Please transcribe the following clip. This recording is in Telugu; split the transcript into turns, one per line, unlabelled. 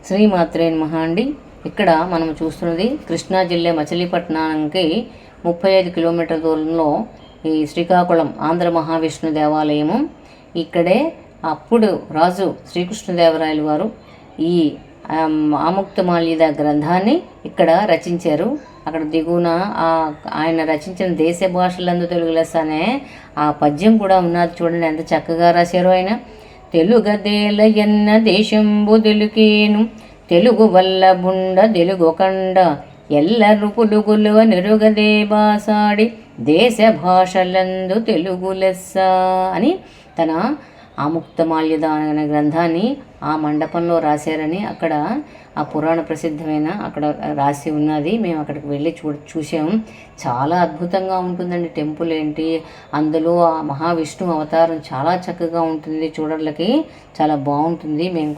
శ్రీమాత్రే నమః అండి. ఇక్కడ మనం చూస్తున్నది కృష్ణా జిల్లా మచిలీపట్నానికి 35 కిలోమీటర్ల దూరంలో ఈ శ్రీకాకుళం ఆంధ్ర మహావిష్ణు దేవాలయము. ఇక్కడే అప్పుడు రాజు శ్రీకృష్ణదేవరాయలు వారు ఈ ఆముక్తమాల్యద గ్రంథాన్ని ఇక్కడ రచించారు. అక్కడ దిగువన ఆయన రచించిన దేశ భాషలందు తెలుగు లెస్స అనే ఆ పద్యం కూడా ఉన్నది. చూడండి ఎంత చక్కగా రాశారో ఆయన. తెలుగదేల ఎన్న దేశంబు తెలుకేను, తెలుగు వల్ల బుండ తెలుగొకండ, ఎల్లరు పులుగులువ నెరుగదే బాసాడి, దేశ భాషలందు తెలుగు లెస్స అని తన ఆముక్తమాల్యద అనే గ్రంథాన్ని ఆ మండపంలో రాశారని అక్కడ ఆ పురాణ ప్రసిద్ధమైన అక్కడ రాసి ఉన్నది. మేము అక్కడికి వెళ్ళి చూసాము. చాలా అద్భుతంగా ఉంటుందండి టెంపుల్ ఏంటి, అందులో ఆ మహావిష్ణు అవతారం చాలా చక్కగా ఉంటుంది. చూడడానికి చాలా బాగుంటుంది. మేము